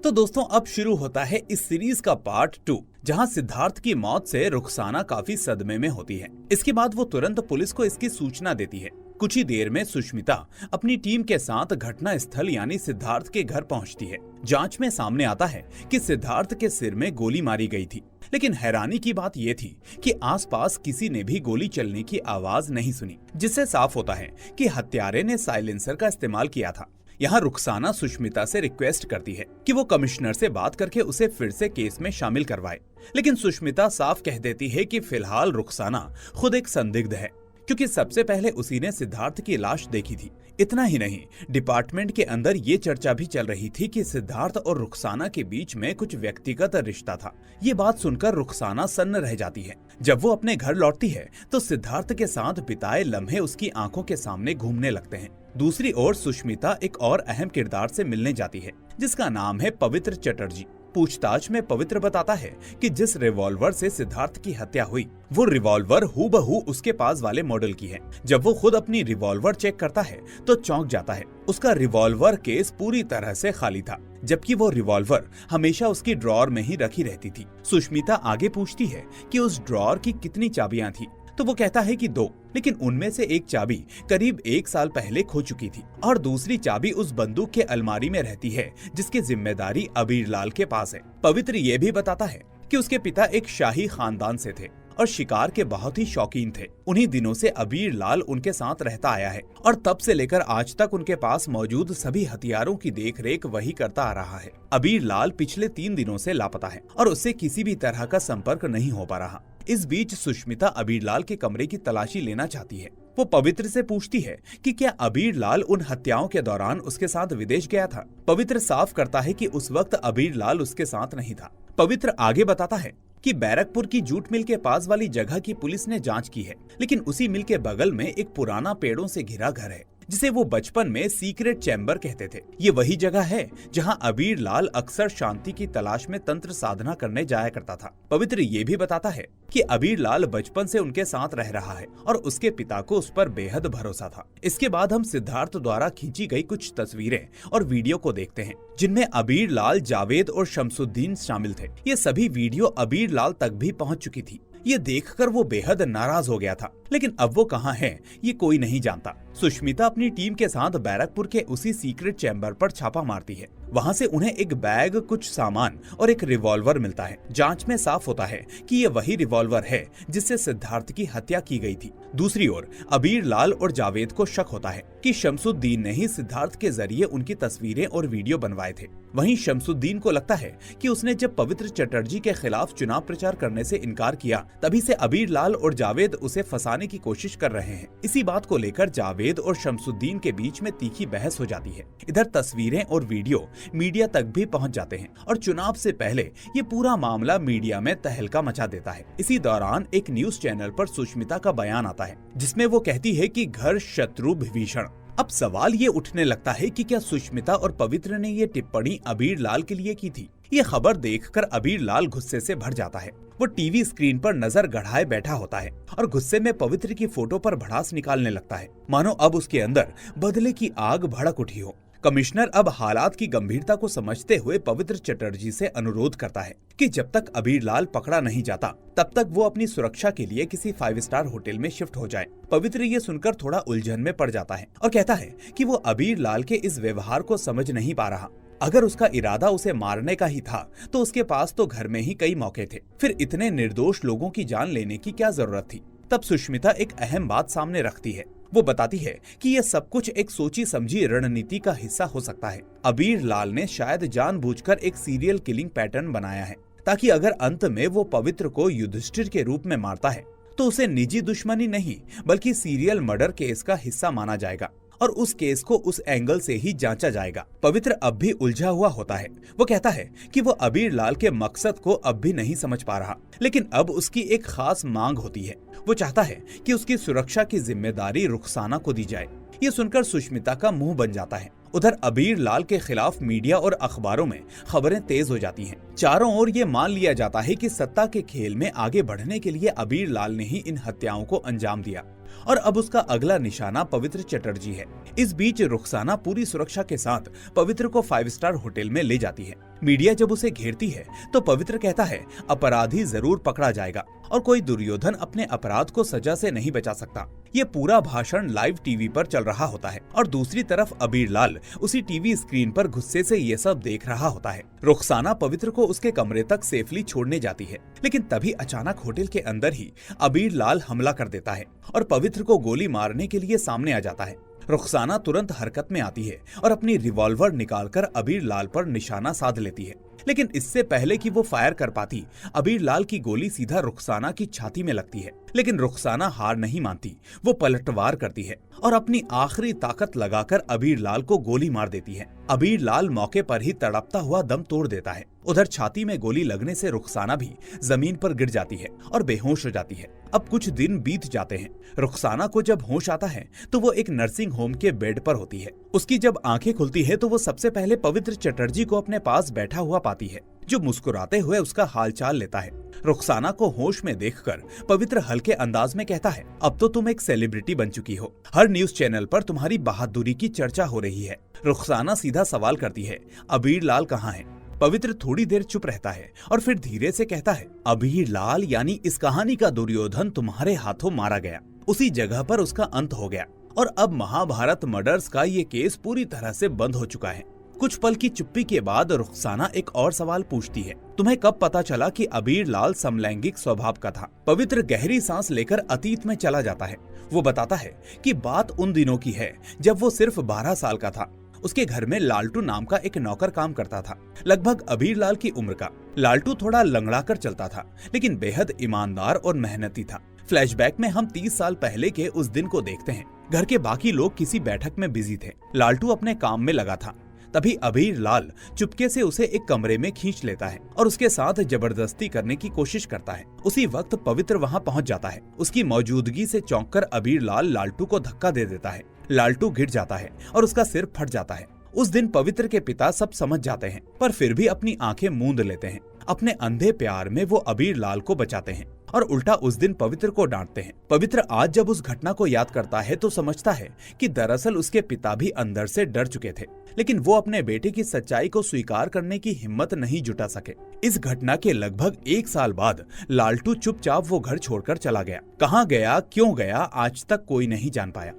तो दोस्तों अब शुरू होता है इस सीरीज का पार्ट 2, जहां सिद्धार्थ की मौत से रुखसाना काफी सदमे में होती है। इसके बाद वो तुरंत पुलिस को इसकी सूचना देती है। कुछ ही देर में सुष्मिता अपनी टीम के साथ घटना स्थल यानी सिद्धार्थ के घर पहुंचती है। जांच में सामने आता है कि सिद्धार्थ के सिर में गोली मारी गई थी, लेकिन हैरानी की बात यह थी कि आसपास किसी ने भी गोली चलने की आवाज नहीं सुनी, जिससे साफ होता है कि हत्यारे ने साइलेंसर का इस्तेमाल किया था। यहाँ रुखसाना सुष्मिता से रिक्वेस्ट करती है कि वो कमिश्नर से बात करके उसे फिर से केस में शामिल करवाए, लेकिन सुष्मिता साफ कह देती है कि फिलहाल रुखसाना खुद एक संदिग्ध है, क्योंकि सबसे पहले उसी ने सिद्धार्थ की लाश देखी थी। इतना ही नहीं, डिपार्टमेंट के अंदर ये चर्चा भी चल रही थी कि सिद्धार्थ और रुखसाना के बीच में कुछ व्यक्तिगत रिश्ता था। ये बात सुनकर रुखसाना सन्न रह जाती है। जब वो अपने घर लौटती है तो सिद्धार्थ के साथ बिताए लम्हे उसकी आंखों के सामने घूमने लगते हैं। दूसरी ओर सुष्मिता एक और अहम किरदार से मिलने जाती है, जिसका नाम है पवित्र चटर्जी। पूछताछ में पवित्र बताता है कि जिस रिवॉल्वर से सिद्धार्थ की हत्या हुई, वो रिवॉल्वर हूबहू उसके पास वाले मॉडल की है। जब वो खुद अपनी रिवॉल्वर चेक करता है तो चौंक जाता है। उसका रिवॉल्वर केस पूरी तरह से खाली था, जबकि वो रिवॉल्वर हमेशा उसकी ड्रॉर में ही रखी रहती थी। सुष्मिता आगे पूछती है कि उस ड्रॉर की कितनी चाबियां थी, तो वो कहता है कि 2, लेकिन उनमें से एक चाबी करीब 1 साल पहले खो चुकी थी और दूसरी चाबी उस बंदूक के अलमारी में रहती है जिसकी जिम्मेदारी अबीर लाल के पास है। पवित्र ये भी बताता है कि उसके पिता एक शाही खानदान से थे और शिकार के बहुत ही शौकीन थे। उन्हीं दिनों से अबीर लाल उनके साथ रहता आया है और तब से लेकर आज तक उनके पास मौजूद सभी हथियारों की देखरेख वही करता आ रहा है। अबीर लाल पिछले 3 दिनों से लापता है और उससे किसी भी तरह का संपर्क नहीं हो पा रहा। इस बीच सुष्मिता अबीर लाल के कमरे की तलाशी लेना चाहती है। वो पवित्र से पूछती है कि क्या अबीर लाल उन हत्याओं के दौरान उसके साथ विदेश गया था। पवित्र साफ करता है कि उस वक्त अबीर लाल उसके साथ नहीं था। पवित्र आगे बताता है कि बैरकपुर की जूट मिल के पास वाली जगह की पुलिस ने जांच की है, लेकिन उसी मिल के बगल में एक पुराना पेड़ों से घिरा घर है, जिसे वो बचपन में सीक्रेट चैम्बर कहते थे। ये वही जगह है जहां अबीर लाल अक्सर शांति की तलाश में तंत्र साधना करने जाया करता था। पवित्र ये भी बताता है कि अबीर लाल बचपन से उनके साथ रह रहा है और उसके पिता को उस पर बेहद भरोसा था। इसके बाद हम सिद्धार्थ द्वारा खींची गई कुछ तस्वीरें और वीडियो को देखते हैं, जिनमें अबीर लाल, जावेद और शमसुद्दीन शामिल थे। ये सभी वीडियो अबीर लाल तक भी पहुंच चुकी थी। ये देखकर वो बेहद नाराज हो गया था, लेकिन अब वो कहाँ है ये कोई नहीं जानता। सुष्मिता अपनी टीम के साथ बैरकपुर के उसी सीक्रेट चैम्बर पर छापा मारती है। वहाँ से उन्हें एक बैग, कुछ सामान और एक रिवॉल्वर मिलता है। जांच में साफ होता है कि ये वही रिवॉल्वर है जिससे सिद्धार्थ की हत्या की गई थी। दूसरी ओर अबीर लाल और जावेद को शक होता है कि शमसुद्दीन ने ही सिद्धार्थ के जरिए उनकी तस्वीरें और वीडियो बनवाए थे। वहीं शमसुद्दीन को लगता है कि उसने जब पवित्र चटर्जी के खिलाफ चुनाव प्रचार करने से इनकार किया, तभी से अबीर लाल और जावेद उसे फंसाने की कोशिश कर रहे हैं। इसी बात को लेकर जावेद और शमसुद्दीन के बीच में तीखी बहस हो जाती है। इधर तस्वीरें और वीडियो मीडिया तक भी पहुंच जाते हैं और चुनाव से पहले ये पूरा मामला मीडिया में तहलका मचा देता है। इसी दौरान एक न्यूज चैनल पर सुष्मिता का बयान आता है, जिसमें वो कहती है कि घर शत्रु विभीषण। अब सवाल ये उठने लगता है कि क्या सुष्मिता और पवित्र ने ये टिप्पणी अबीर लाल के लिए की थी। ये खबर देखकर अबीर लाल गुस्से से भर जाता है। वो टीवी स्क्रीन पर नजर गड़ाए बैठा होता है और गुस्से में पवित्र की फोटो पर भड़ास निकालने लगता है, मानो अब उसके अंदर बदले की आग भड़क उठी हो। कमिश्नर अब हालात की गंभीरता को समझते हुए पवित्र चटर्जी से अनुरोध करता है कि जब तक अबीर लाल पकड़ा नहीं जाता, तब तक वो अपनी सुरक्षा के लिए किसी 5 स्टार होटल में शिफ्ट हो जाए। पवित्र ये सुनकर थोड़ा उलझन में पड़ जाता है और कहता है कि वो अबीर लाल के इस व्यवहार को समझ नहीं पा रहा। अगर उसका इरादा उसे मारने का ही था तो उसके पास तो घर में ही कई मौके थे, फिर इतने निर्दोष लोगों की जान लेने की क्या जरूरत थी। तब सुष्मिता एक अहम बात सामने रखती है। वो बताती है कि यह सब कुछ एक सोची समझी रणनीति का हिस्सा हो सकता है। अबीर लाल ने शायद जानबूझकर एक सीरियल किलिंग पैटर्न बनाया है, ताकि अगर अंत में वो पवित्र को युधिष्ठिर के रूप में मारता है तो उसे निजी दुश्मनी नहीं बल्कि सीरियल मर्डर केस का हिस्सा माना जाएगा और उस केस को उस एंगल से ही जांचा जाएगा। पवित्र अब भी उलझा हुआ होता है। वो कहता है कि वो अबीर लाल के मकसद को अब भी नहीं समझ पा रहा, लेकिन अब उसकी एक खास मांग होती है। वो चाहता है कि उसकी सुरक्षा की जिम्मेदारी रुखसाना को दी जाए। ये सुनकर सुष्मिता का मुंह बन जाता है। उधर अबीर लाल के खिलाफ मीडिया और अखबारों में खबरें तेज हो जाती हैं। चारों ओर ये मान लिया जाता है कि सत्ता के खेल में आगे बढ़ने के लिए अबीर लाल ने ही इन हत्याओं को अंजाम दिया और अब उसका अगला निशाना पवित्र चटर्जी है। इस बीच रुखसाना पूरी सुरक्षा के साथ पवित्र को 5 स्टार होटल में ले जाती है। मीडिया जब उसे घेरती है तो पवित्र कहता है अपराधी जरूर पकड़ा जाएगा और कोई दुर्योधन अपने अपराध को सजा से नहीं बचा सकता। ये पूरा भाषण लाइव टीवी पर चल रहा होता है और दूसरी तरफ अबीर लाल उसी टीवी स्क्रीन पर गुस्से से ये सब देख रहा होता है। रुखसाना पवित्र को उसके कमरे तक सेफली छोड़ने जाती है, लेकिन तभी अचानक होटल के अंदर ही अबीर लाल हमला कर देता है और पवित्र को गोली मारने के लिए सामने आ जाता है। रुखसाना तुरंत हरकत में आती है और अपनी रिवॉल्वर निकालकर अबीर लाल पर निशाना साध लेती है, लेकिन इससे पहले कि वो फायर कर पाती, अबीर लाल की गोली सीधा रुखसाना की छाती में लगती है। लेकिन रुखसाना हार नहीं मानती, वो पलटवार करती है और अपनी आखिरी ताकत लगाकर अबीर लाल को गोली मार देती है। अबीर लाल मौके पर ही तड़पता हुआ दम तोड़ देता है। उधर छाती में गोली लगने से रुखसाना भी जमीन पर गिर जाती है और बेहोश हो जाती है। अब कुछ दिन बीत जाते हैं। रुखसाना को जब होश आता है तो वो एक नर्सिंग होम के बेड पर होती है। उसकी जब आंखें खुलती है तो वो सबसे पहले पवित्र चटर्जी को अपने पास बैठा हुआ पाती है, जो मुस्कुराते हुए उसका हालचाल लेता है। रुखसाना को होश में देखकर पवित्र हल्के अंदाज में कहता है, अब तो तुम एक सेलिब्रिटी बन चुकी हो, हर न्यूज चैनल पर तुम्हारी बहादुरी की चर्चा हो रही है। रुखसाना सीधा सवाल करती है, अबीर लाल कहाँ है? पवित्र थोड़ी देर चुप रहता है और फिर धीरे से कहता है, अबीर लाल यानी इस कहानी का दुर्योधन तुम्हारे हाथों मारा गया, उसी जगह पर उसका अंत हो गया और अब महाभारत मर्डर्स का ये केस पूरी तरह से बंद हो चुका है। कुछ पल की चुप्पी के बाद रुखसाना एक और सवाल पूछती है, तुम्हें कब पता चला कि अबीर लाल समलैंगिक स्वभाव का था? पवित्र गहरी सांस लेकर अतीत में चला जाता है। वो बताता है कि बात उन दिनों की है जब वो सिर्फ 12 साल का था। उसके घर में लालटू नाम का एक नौकर काम करता था, लगभग अबीर लाल की उम्र का। लालटू थोड़ा लंगड़ा कर चलता था, लेकिन बेहद ईमानदार और मेहनती था। फ्लैशबैक में हम 30 साल पहले के उस दिन को देखते हैं। घर के बाकी लोग किसी बैठक में बिजी थे, लालटू अपने काम में लगा था। तभी अबीर लाल चुपके से उसे एक कमरे में खींच लेता है और उसके साथ जबरदस्ती करने की कोशिश करता है। उसी वक्त पवित्र वहां पहुंच जाता है। उसकी मौजूदगी से चौंककर अबीर लाल लालटू को धक्का दे देता है। लालटू गिर जाता है और उसका सिर फट जाता है। उस दिन पवित्र के पिता सब समझ जाते हैं, पर फिर भी अपनी आंखें मूंद लेते हैं। अपने अंधे प्यार में वो अबीर लाल को बचाते हैं और उल्टा उस दिन पवित्र को डांटते हैं। पवित्र आज जब उस घटना को याद करता है तो समझता है कि दरअसल उसके पिता भी अंदर से डर चुके थे, लेकिन वो अपने बेटे की सच्चाई को स्वीकार करने की हिम्मत नहीं जुटा सके। इस घटना के लगभग 1 साल बाद लालटू चुपचाप वो घर छोड़कर चला गया। कहाँ गया, क्यों गया, आज तक कोई नहीं जान पाया।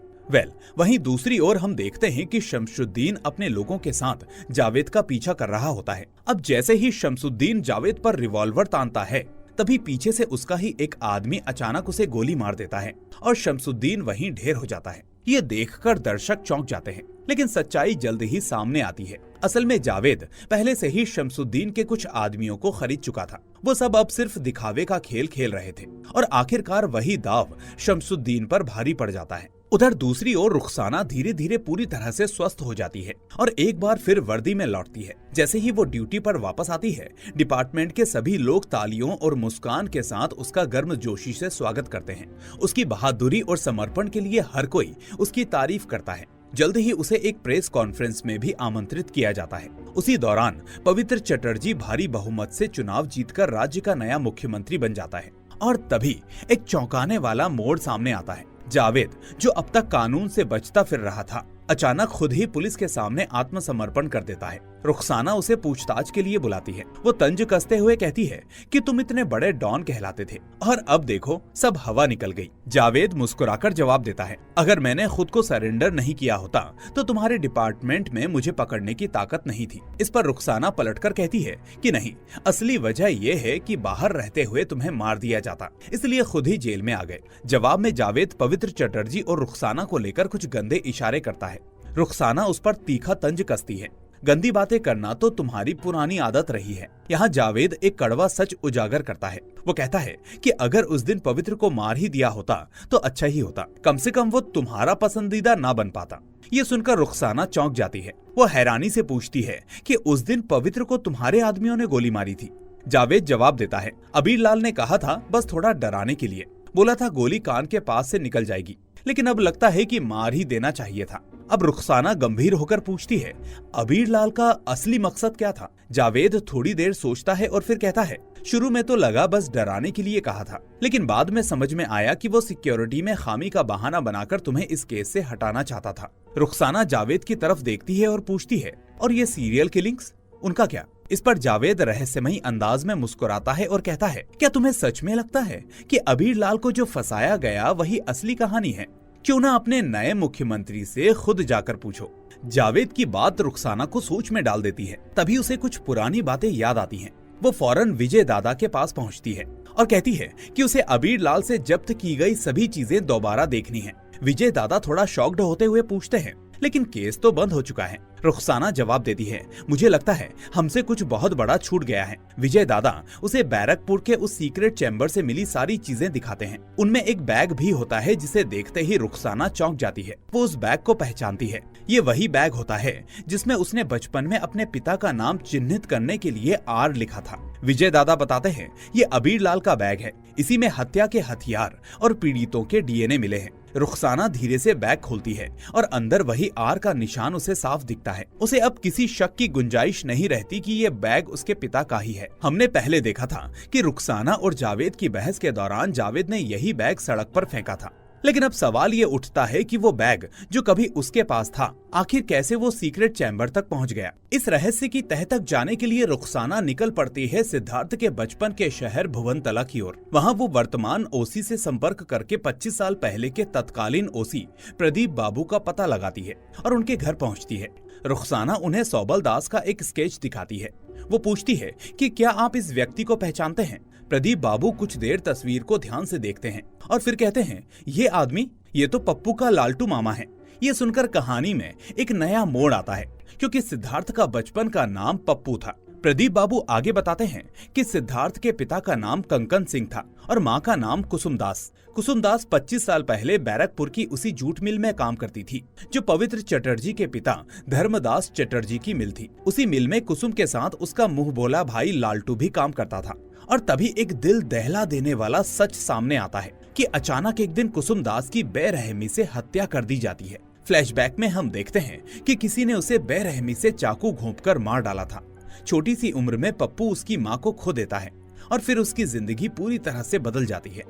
वहीं दूसरी ओर हम देखते हैं कि शमशुद्दीन अपने लोगों के साथ जावेद का पीछा कर रहा होता है। अब जैसे ही शमशुद्दीन जावेद पर रिवॉल्वर तानता है, तभी पीछे से उसका ही एक आदमी अचानक उसे गोली मार देता है और शमशुद्दीन वहीं ढेर हो जाता है। ये देखकर दर्शक चौंक जाते हैं, लेकिन सच्चाई जल्द ही सामने आती है। असल में जावेद पहले से ही शमशुद्दीन के कुछ आदमियों को खरीद चुका था। वो सब अब सिर्फ दिखावे का खेल खेल रहे थे और आखिरकार वही दाव शमशुद्दीन पर भारी पड़ जाता है। उधर दूसरी ओर रुखसाना धीरे धीरे पूरी तरह से स्वस्थ हो जाती है और एक बार फिर वर्दी में लौटती है। जैसे ही वो ड्यूटी पर वापस आती है, डिपार्टमेंट के सभी लोग तालियों और मुस्कान के साथ उसका गर्मजोशी से स्वागत करते हैं। उसकी बहादुरी और समर्पण के लिए हर कोई उसकी तारीफ करता है। जल्द ही उसे एक प्रेस कॉन्फ्रेंस में भी आमंत्रित किया जाता है। उसी दौरान पवित्र चटर्जी भारी बहुमत से चुनाव जीतकर राज्य का नया मुख्यमंत्री बन जाता है और तभी एक चौंकाने वाला मोड़ सामने आता है। जावेद, जो अब तक कानून से बचता फिर रहा था, अचानक खुद ही पुलिस के सामने आत्मसमर्पण कर देता है। रुखसाना उसे पूछताछ के लिए बुलाती है। वो तंज कसते हुए कहती है कि तुम इतने बड़े डॉन कहलाते थे और अब देखो सब हवा निकल गई। जावेद मुस्कुराकर जवाब देता है, अगर मैंने खुद को सरेंडर नहीं किया होता तो तुम्हारे डिपार्टमेंट में मुझे पकड़ने की ताकत नहीं थी। इस पर रुखसाना पलटकर कहती है कि नहीं, असली वजह ये है कि बाहर रहते हुए तुम्हें मार दिया जाता, इसलिए खुद ही जेल में आ गए। जवाब में जावेद पवित्र चटर्जी और रुखसाना को लेकर कुछ गंदे इशारे करता है। रुखसाना उस पर तीखा तंज कसती है, गंदी बातें करना तो तुम्हारी पुरानी आदत रही है। यहाँ जावेद एक कड़वा सच उजागर करता है। वो कहता है कि अगर उस दिन पवित्र को मार ही दिया होता तो अच्छा ही होता, कम से कम वो तुम्हारा पसंदीदा ना बन पाता। ये सुनकर रुखसाना चौंक जाती है। वो हैरानी से पूछती है कि उस दिन पवित्र को तुम्हारे आदमियों ने गोली मारी थी? जावेद जवाब देता है, अबीर लाल ने कहा था बस थोड़ा डराने के लिए, बोला था गोली कान के पास से निकल जाएगी, लेकिन अब लगता है कि मार ही देना चाहिए था। अब रुखसाना गंभीर होकर पूछती है, अबीर लाल का असली मकसद क्या था? जावेद थोड़ी देर सोचता है और फिर कहता है, शुरू में तो लगा बस डराने के लिए कहा था, लेकिन बाद में समझ में आया कि वो सिक्योरिटी में खामी का बहाना बनाकर तुम्हें इस केस से हटाना चाहता था। रुखसाना जावेद की तरफ देखती है और पूछती है, और ये सीरियल किलिंग्स, उनका क्या? इस पर जावेद रहस्यमयी अंदाज में मुस्कुराता है और कहता है, क्या तुम्हें सच में लगता है कि अबीर लाल को जो फंसाया गया वही असली कहानी है? क्यों ना अपने नए मुख्यमंत्री से खुद जाकर पूछो। जावेद की बात रुखसाना को सोच में डाल देती है। तभी उसे कुछ पुरानी बातें याद आती हैं। वो फौरन विजय दादा के पास पहुंचती है और कहती है कि उसे अबीर लाल से जब्त की गई सभी चीजें दोबारा देखनी है। विजय दादा थोड़ा शॉक्ड होते हुए पूछते हैं, लेकिन केस तो बंद हो चुका है। रुखसाना जवाब देती है, मुझे लगता है हमसे कुछ बहुत बड़ा छूट गया है। विजय दादा उसे बैरकपुर के उस सीक्रेट चैम्बर से मिली सारी चीजें दिखाते हैं। उनमें एक बैग भी होता है जिसे देखते ही रुखसाना चौंक जाती है। वो उस बैग को पहचानती है। ये वही बैग होता है जिसमें उसने बचपन में अपने पिता का नाम चिन्हित करने के लिए आर लिखा था। विजय दादा बताते हैं, ये अबीर लाल का बैग है। इसी में हत्या के हथियार और पीड़ितों के डीएनए मिले हैं। रुखसाना धीरे से बैग खोलती है और अंदर वही आर का निशान उसे साफ दिखता है। उसे अब किसी शक की गुंजाइश नहीं रहती कि ये बैग उसके पिता का ही है। हमने पहले देखा था कि रुखसाना और जावेद की बहस के दौरान जावेद ने यही बैग सड़क पर फेंका था, लेकिन अब सवाल ये उठता है कि वो बैग जो कभी उसके पास था, आखिर कैसे वो सीक्रेट चैम्बर तक पहुंच गया? इस रहस्य की तह तक जाने के लिए रुखसाना निकल पड़ती है सिद्धार्थ के बचपन के शहर भुवनतला की ओर। वहां वो वर्तमान ओसी से संपर्क करके 25 साल पहले के तत्कालीन ओसी प्रदीप बाबू का पता लगाती है और उनके घर पहुंचती है। रुखसाना उन्हें सौबल दास का एक स्केच दिखाती है। वो पूछती है कि क्या आप इस व्यक्ति को पहचानते हैं? प्रदीप बाबू कुछ देर तस्वीर को ध्यान से देखते हैं और फिर कहते हैं, ये आदमी, ये तो पप्पू का लालटू मामा है। ये सुनकर कहानी में एक नया मोड़ आता है, क्योंकि सिद्धार्थ का बचपन का नाम पप्पू था। प्रदीप बाबू आगे बताते हैं कि सिद्धार्थ के पिता का नाम कंकन सिंह था और माँ का नाम कुसुमदास। कुसुमदास 25 साल पहले बैरकपुर की उसी जूट मिल में काम करती थी जो पवित्र चटर्जी के पिता धर्मदास चटर्जी की मिल थी। उसी मिल में कुसुम के साथ उसका मुंह बोला भाई लालटू भी काम करता था। और तभी एक दिल दहला देने वाला सच सामने आता है कि अचानक एक दिन कुसुमदास की बेरहमी से हत्या कर दी जाती है। फ्लैशबैक में हम देखते हैं कि किसी ने उसे बेरहमी से चाकू घोंपकर मार डाला था। छोटी सी उम्र में पप्पू उसकी माँ को खो देता है और फिर उसकी जिंदगी पूरी तरह से बदल जाती है।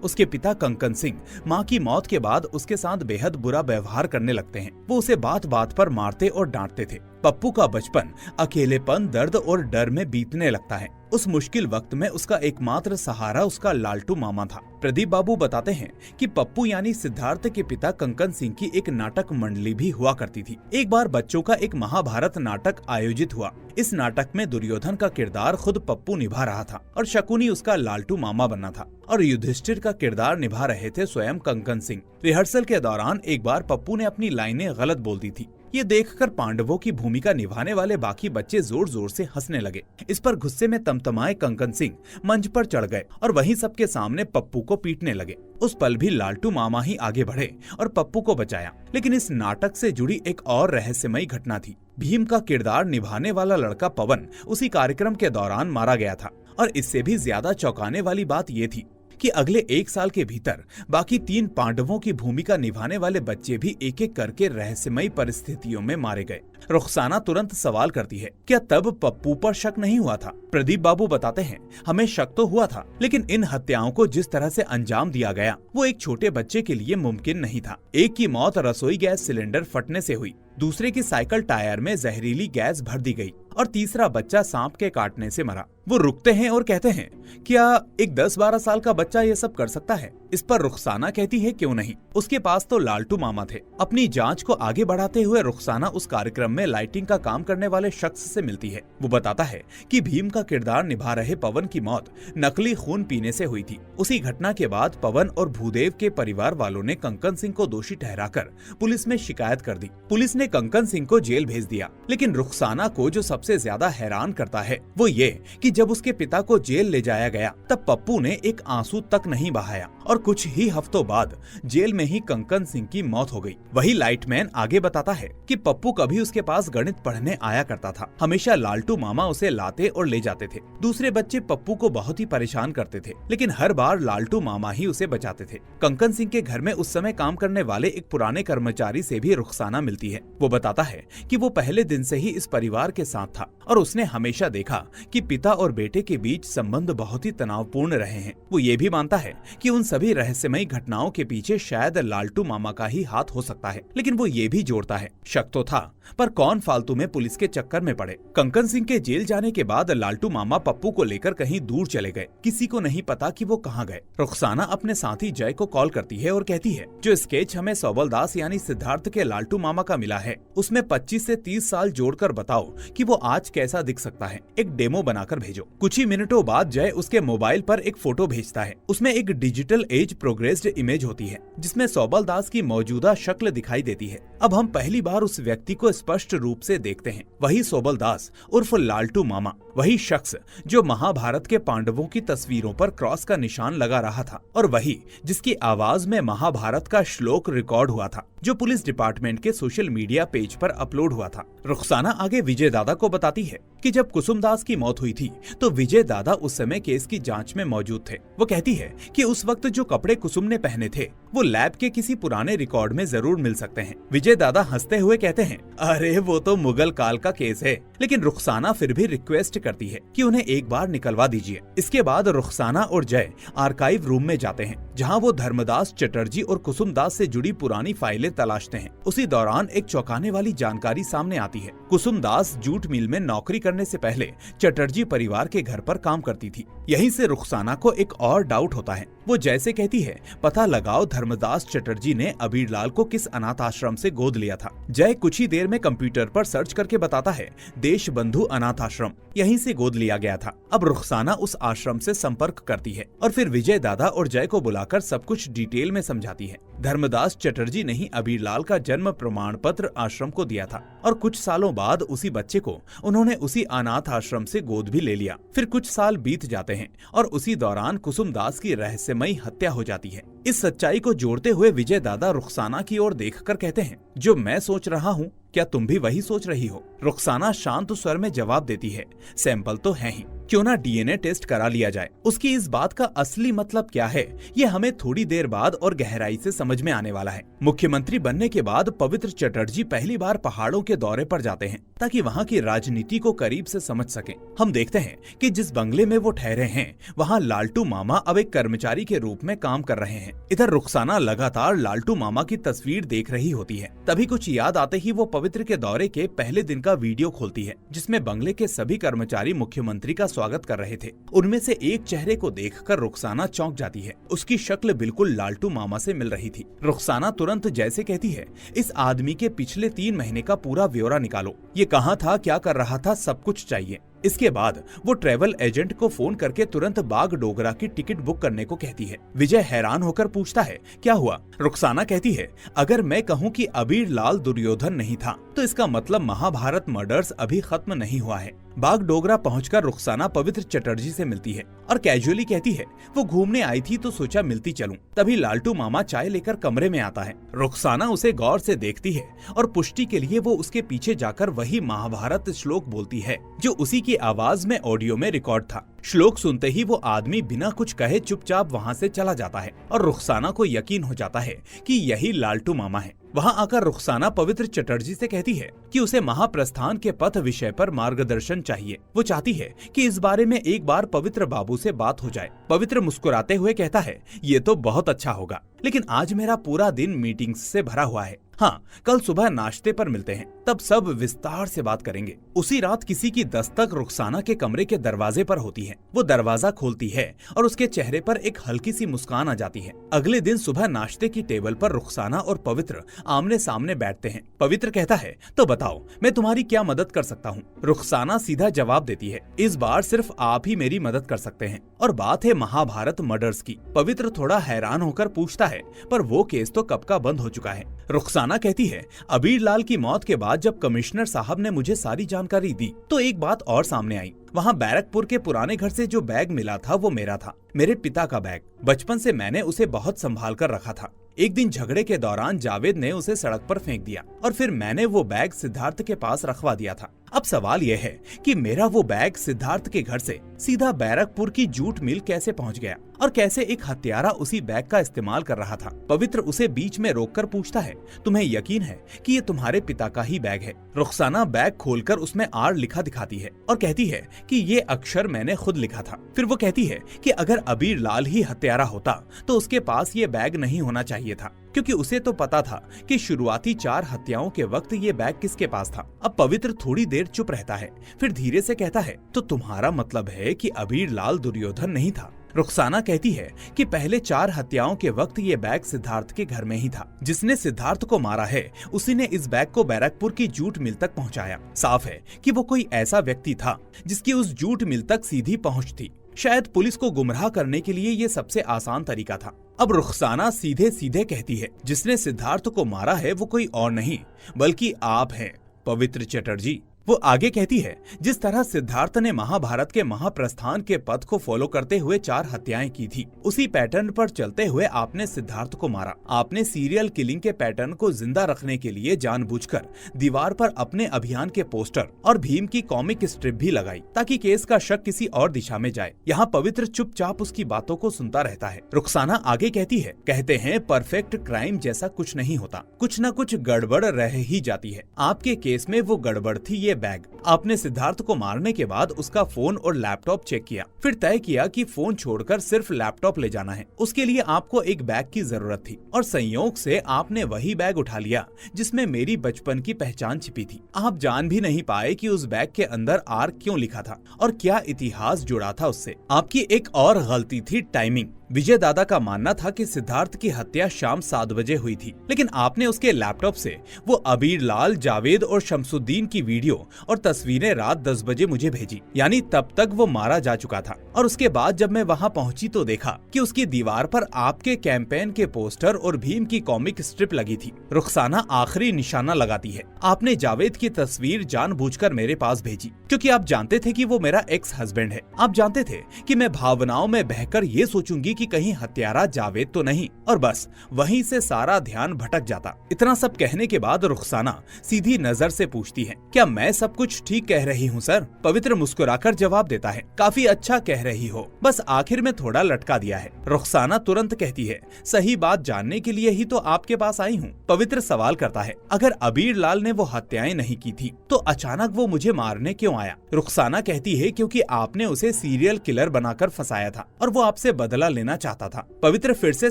उसके पिता कंकन सिंह माँ की मौत के बाद उसके साथ बेहद बुरा व्यवहार करने लगते हैं। वो उसे बात बात पर मारते और डांटते थे। पप्पू का बचपन अकेलेपन, दर्द और डर में बीतने लगता है। उस मुश्किल वक्त में उसका एकमात्र सहारा उसका लालटू मामा था। प्रदीप बाबू बताते हैं कि पप्पू यानी सिद्धार्थ के पिता कंकन सिंह की एक नाटक मंडली भी हुआ करती थी। एक बार बच्चों का एक महाभारत नाटक आयोजित हुआ। इस नाटक में दुर्योधन का किरदार खुद पप्पू निभा रहा था और शकुनी उसका लालटू मामा बनना था और युधिष्ठिर का किरदार निभा रहे थे स्वयं कंकन सिंह। रिहर्सल के दौरान एक बार पप्पू ने अपनी लाइनें गलत बोल दी थी। ये देखकर पांडवों की भूमिका निभाने वाले बाकी बच्चे जोर जोर से हंसने लगे। इस पर गुस्से में तमतमाए कंकन सिंह मंच पर चढ़ गए और वहीं सबके सामने पप्पू को पीटने लगे। उस पल भी लालटू मामा ही आगे बढ़े और पप्पू को बचाया। लेकिन इस नाटक से जुड़ी एक और रहस्यमयी घटना थी। भीम का किरदार निभाने वाला लड़का पवन उसी कार्यक्रम के दौरान मारा गया था और इससे भी ज्यादा चौंकाने वाली बात ये थी कि अगले 1 साल के भीतर बाकी 3 पांडवों की भूमिका निभाने वाले बच्चे भी एक एक करके रहस्यमयी परिस्थितियों में मारे गए। रुखसाना तुरंत सवाल करती है, क्या तब पप्पू पर शक नहीं हुआ था? प्रदीप बाबू बताते हैं, हमें शक तो हुआ था, लेकिन इन हत्याओं को जिस तरह से अंजाम दिया गया वो एक छोटे बच्चे के लिए मुमकिन नहीं था। एक की मौत रसोई गैस सिलेंडर फटने से हुई, दूसरे की साइकिल टायर में जहरीली गैस भर दी गई और तीसरा बच्चा सांप के काटने से मरा। वो रुकते हैं और कहते हैं, क्या एक 10-12 साल का बच्चा ये सब कर सकता है? इस पर रुखसाना कहती है, क्यों नहीं, उसके पास तो लालटू मामा थे। अपनी जांच को आगे बढ़ाते हुए रुखसाना उस कार्यक्रम में लाइटिंग का काम करने वाले शख्स से मिलती है। वो बताता है कि भीम का किरदार निभा रहे पवन की मौत नकली खून पीने से हुई थी। उसी घटना के बाद पवन और भूदेव के परिवार वालों ने कंकन सिंह को दोषी ठहराकर पुलिस में शिकायत कर दी। पुलिस ने कंकन सिंह को जेल भेज दिया। लेकिन रुखसाना को जो सबसे ज्यादा हैरान करता है वो ये कि जब उसके पिता को जेल ले जाया गया तब पप्पू ने एक आंसू तक नहीं बहाया और कुछ ही हफ्तों बाद जेल में ही कंकन सिंह की मौत हो गई। वही लाइटमैन आगे बताता है कि पप्पू कभी उसके पास गणित पढ़ने आया करता था। हमेशा लालटू मामा उसे लाते और ले जाते थे। दूसरे बच्चे पप्पू को बहुत ही परेशान करते थे, लेकिन हर बार लालटू मामा ही उसे बचाते थे। कंकन सिंह के घर में उस समय काम करने वाले एक पुराने कर्मचारी से भी रुखसाना मिलती है। वो बताता है कि वो पहले दिन से ही इस परिवार के साथ था और उसने हमेशा देखा कि पिता और बेटे के बीच संबंध बहुत ही तनावपूर्ण रहे हैं। वो ये भी मानता है कि उन सभी रहस्यमयी घटनाओं के पीछे शायद लालटू मामा का ही हाथ हो सकता है, लेकिन वो ये भी जोड़ता है शक तो था, पर कौन फालतू में पुलिस के चक्कर में पड़े। कंकन सिंह के जेल जाने के बाद लालटू मामा पप्पू को लेकर कहीं दूर चले गए। किसी को नहीं पता कि वो कहाँ गए। रुखसाना अपने साथी जय को कॉल करती है और कहती है, जो स्केच हमें सौबलदास यानी सिद्धार्थ के लालटू मामा का मिला है उसमें 25 से 30 साल जोड़कर बताओ कि वो आज कैसा दिख सकता है। एक डेमो बनाकर भेजो। कुछ ही मिनटों बाद जय उसके मोबाइल पर एक फोटो भेजता है। उसमें एक डिजिटल एज प्रोग्रेस्ड इमेज होती है जिसमें सौबलदास की मौजूदा शक्ल दिखाई देती है। अब हम पहली बार उस व्यक्ति को स्पष्ट रूप से देखते हैं। वही सौबलदास उर्फ लालटू मामा, वही शख्स जो महाभारत के पांडवों की तस्वीरों पर क्रॉस का निशान लगा रहा था और वही जिसकी आवाज में महाभारत का श्लोक रिकॉर्ड हुआ था जो पुलिस डिपार्टमेंट के सोशल मीडिया पेज पर अपलोड हुआ था। रुखसाना आगे विजय दादा को बताती है कि जब कुसुमदास की मौत हुई थी तो विजय दादा उस समय केस की जांच में मौजूद थे। वो कहती है कि उस वक्त जो कपड़े कुसुम ने पहने थे वो लैब के किसी पुराने रिकॉर्ड में जरूर मिल सकते हैं। विजय दादा हंसते हुए कहते हैं, अरे वो तो मुगल काल का केस है। लेकिन रुखसाना फिर भी रिक्वेस्ट करती है कि उन्हें एक बार निकलवा दीजिए। इसके बाद रुखसाना और जय आर्काइव रूम में जाते हैं जहाँ वो धर्मदास चटर्जी और कुसुमदास से जुड़ी पुरानी फाइलें तलाशते हैं। उसी दौरान एक चौंकाने वाली जानकारी सामने आती है। कुसुमदास जूट मिल में नौकरी करने से पहले चटर्जी परिवार के घर पर काम करती थी। यहीं से रुखसाना को एक और डाउट होता है। वो जैसे कहती है, पता लगाओ धर्मदास चटर्जी ने अबीरलाल को किस अनाथ आश्रम से गोद लिया था। जय कुछ ही देर में कंप्यूटर पर सर्च करके बताता है, देश बंधु अनाथ आश्रम, यहीं से गोद लिया गया था। अब रुखसाना उस आश्रम से संपर्क करती है और फिर विजय दादा और जय को बुलाकर सब कुछ डिटेल में समझाती है। धर्मदास चटर्जी ने ही अबीरलाल का जन्म प्रमाण पत्र आश्रम को दिया था और कुछ सालों बाद उसी बच्चे को उन्होंने उसी अनाथ आश्रम से गोद भी ले लिया। फिर कुछ साल बीत जाते हैं और उसी दौरान कुसुमदास की रहस्यमयी हत्या हो जाती है। इस सच्चाई को जोड़ते हुए विजय दादा रुखसाना की ओर देखकर कहते हैं, जो मैं सोच रहा हूँ क्या तुम भी वही सोच रही हो? रुखसाना शांत स्वर में जवाब देती है, सैंपल तो है ही, क्यों ना डीएनए टेस्ट करा लिया जाए। उसकी इस बात का असली मतलब क्या है ये हमें थोड़ी देर बाद और गहराई से समझ में आने वाला है। मुख्यमंत्री बनने के बाद पवित्र चटर्जी पहली बार पहाड़ों के दौरे पर जाते हैं ताकि वहाँ की राजनीति को करीब से समझ सकें। हम देखते हैं कि जिस बंगले में वो ठहरे हैं वहाँ लालटू मामा अब एक कर्मचारी के रूप में काम कर रहे हैं। इधर रुखसाना लगातार लालटू मामा की तस्वीर देख रही होती है। तभी कुछ याद आते ही वो पवित्र के दौरे के पहले दिन का वीडियो खोलती है जिसमें बंगले के सभी कर्मचारी मुख्यमंत्री का स्वागत कर रहे थे। उनमें से एक चेहरे को देखकर रुखसाना चौंक जाती है। उसकी शक्ल बिल्कुल लालटू मामा से मिल रही थी। रुखसाना तुरंत जैसे कहती है, इस आदमी के पिछले 3 महीने का पूरा ब्यौरा निकालो, ये कहाँ था, क्या कर रहा था, सब कुछ चाहिए। इसके बाद वो ट्रेवल एजेंट को फोन करके तुरंत बागडोगरा की टिकट बुक करने को कहती है। विजय हैरान होकर पूछता है, क्या हुआ? रुखसाना कहती है, अगर मैं कहूँ कि अबीरलाल दुर्योधन नहीं था तो इसका मतलब महाभारत मर्डर्स अभी खत्म नहीं हुआ है। बागडोगरा पहुंचकर रुखसाना पवित्र चटर्जी से मिलती है और कैजुअली कहती है, वो घूमने आई थी तो सोचा मिलती चलूं। तभी लालटू मामा चाय लेकर कमरे में आता है। रुखसाना उसे गौर से देखती है और पुष्टि के लिए वो उसके पीछे जाकर वही महाभारत श्लोक बोलती है जो उसी की आवाज में ऑडियो में रिकॉर्ड था। श्लोक सुनते ही वो आदमी बिना कुछ कहे चुपचाप वहाँ से चला जाता है और रुखसाना को यकीन हो जाता है कि यही लालटू मामा है। वहाँ आकर रुखसाना पवित्र चटर्जी से कहती है कि उसे महाप्रस्थान के पथ विषय पर मार्गदर्शन चाहिए। वो चाहती है कि इस बारे में एक बार पवित्र बाबू से बात हो जाए। पवित्र मुस्कुराते हुए कहता है, ये तो बहुत अच्छा होगा, लेकिन आज मेरा पूरा दिन मीटिंग्स से भरा हुआ है। हाँ, कल सुबह नाश्ते पर मिलते हैं, तब सब विस्तार से बात करेंगे। उसी रात किसी की दस्तक रुखसाना के कमरे के दरवाजे पर होती है। वो दरवाजा खोलती है और उसके चेहरे पर एक हल्की सी मुस्कान आ जाती है। अगले दिन सुबह नाश्ते की टेबल पर रुखसाना और पवित्र आमने सामने बैठते हैं। पवित्र कहता है, तो बताओ मैं तुम्हारी क्या मदद कर सकता हूँ? रुखसाना सीधा जवाब देती है, इस बार सिर्फ आप ही मेरी मदद कर सकते हैं, और बात है महाभारत मर्डर्स की। पवित्र थोड़ा हैरान होकर पूछता है, पर वो केस तो कब का बंद हो चुका है। रुखसाना कहती है, अबीरलाल की मौत के बाद जब कमिश्नर साहब ने मुझे सारी जानकारी दी तो एक बात और सामने आई। वहाँ बैरकपुर के पुराने घर से जो बैग मिला था वो मेरा था, मेरे पिता का बैग। बचपन से मैंने उसे बहुत संभाल कर रखा था। एक दिन झगड़े के दौरान जावेद ने उसे सड़क पर फेंक दिया और फिर मैंने वो बैग सिद्धार्थ के पास रखवा दिया था। अब सवाल यह है कि मेरा वो बैग सिद्धार्थ के घर से सीधा बैरकपुर की जूट मिल कैसे पहुंच गया और कैसे एक हत्यारा उसी बैग का इस्तेमाल कर रहा था। पवित्र उसे बीच में रोककर पूछता है, तुम्हें यकीन है कि ये तुम्हारे पिता का ही बैग है? रुखसाना बैग खोलकर उसमें आर लिखा दिखाती है और कहती है कि ये अक्षर मैंने खुद लिखा था। फिर वो कहती है कि अगर अबीर लाल ही हत्यारा होता तो उसके पास ये बैग नहीं होना चाहिए था, क्योंकि उसे तो पता था कि शुरुआती 4 हत्याओं के वक्त ये बैग किसके पास था। अब पवित्र थोड़ी देर चुप रहता है, फिर धीरे से कहता है, तो तुम्हारा मतलब है कि अबीर लाल दुर्योधन नहीं था? रुखसाना कहती है कि पहले 4 हत्याओं के वक्त ये बैग सिद्धार्थ के घर में ही था। जिसने सिद्धार्थ को मारा है उसी ने इस बैग को बैरकपुर की जूट मिल तक पहुंचाया। साफ है कि वो कोई ऐसा व्यक्ति था जिसकी उस जूट मिल तक सीधी पहुंच थी। शायद पुलिस को गुमराह करने के लिए ये सबसे आसान तरीका था। अब रुखसाना सीधे सीधे कहती है, जिसने सिद्धार्थ को मारा है वो कोई और नहीं बल्कि आप हैं, पवित्र चटर्जी। वो आगे कहती है, जिस तरह सिद्धार्थ ने महाभारत के महाप्रस्थान के पथ को फॉलो करते हुए 4 हत्याएं की थी, उसी पैटर्न पर चलते हुए आपने सिद्धार्थ को मारा। आपने सीरियल किलिंग के पैटर्न को जिंदा रखने के लिए जानबूझकर दीवार पर अपने अभियान के पोस्टर और भीम की कॉमिक स्ट्रिप भी लगाई ताकि केस का शक किसी और दिशा में जाए। यहाँ पवित्र चुपचाप उसकी बातों को सुनता रहता है। रुखसाना आगे कहती है, कहते हैं परफेक्ट क्राइम जैसा कुछ नहीं होता, कुछ न कुछ गड़बड़ रह ही जाती है। आपके केस में वो गड़बड़ थी ये बैग। आपने सिद्धार्थ को मारने के बाद उसका फोन और लैपटॉप चेक किया, फिर तय किया कि फोन छोड़कर सिर्फ लैपटॉप ले जाना है। उसके लिए आपको एक बैग की जरूरत थी और संयोग से आपने वही बैग उठा लिया जिसमें मेरी बचपन की पहचान छिपी थी। आप जान भी नहीं पाए कि उस बैग के अंदर आर क्यों लिखा था और क्या इतिहास जुड़ा था उससे। आपकी एक और गलती थी टाइमिंग। विजय दादा का मानना था कि सिद्धार्थ की हत्या शाम 7 बजे हुई थी, लेकिन आपने उसके लैपटॉप से वो अबीर लाल, जावेद और शमसुद्दीन की वीडियो और तस्वीरें रात 10 बजे मुझे भेजी, यानी तब तक वो मारा जा चुका था। और उसके बाद जब मैं वहाँ पहुंची तो देखा कि उसकी दीवार पर आपके कैंपेन के पोस्टर और भीम की कॉमिक स्ट्रिप लगी थी। रुखसाना आखिरी निशाना लगाती है, आपने जावेद की तस्वीर जानबूझकर मेरे पास भेजी क्योंकि आप जानते थे कि वो मेरा एक्स हस्बैंड है। आप जानते थे कि मैं भावनाओं में बहकर ये सोचूंगी कि कहीं हत्यारा जावेद तो नहीं, और बस वहीं से सारा ध्यान भटक जाता। इतना सब कहने के बाद रुखसाना सीधी नजर से पूछती है, क्या मैं सब कुछ ठीक कह रही हूँ सर? पवित्र मुस्कुराकर जवाब देता है, काफी अच्छा कह रही हो, बस आखिर में थोड़ा लटका दिया है। रुखसाना तुरंत कहती है, सही बात जानने के लिए ही तो आपके पास आई हूँ। पवित्र सवाल करता है, अगर अबीर लाल ने वो हत्याएं नहीं की थी तो अचानक वो मुझे मारने क्यों आया? रुखसाना कहती है, क्योंकि आपने उसे सीरियल किलर बनाकर फंसाया था और वो आपसे बदला लेना चाहता था। पवित्र फिर से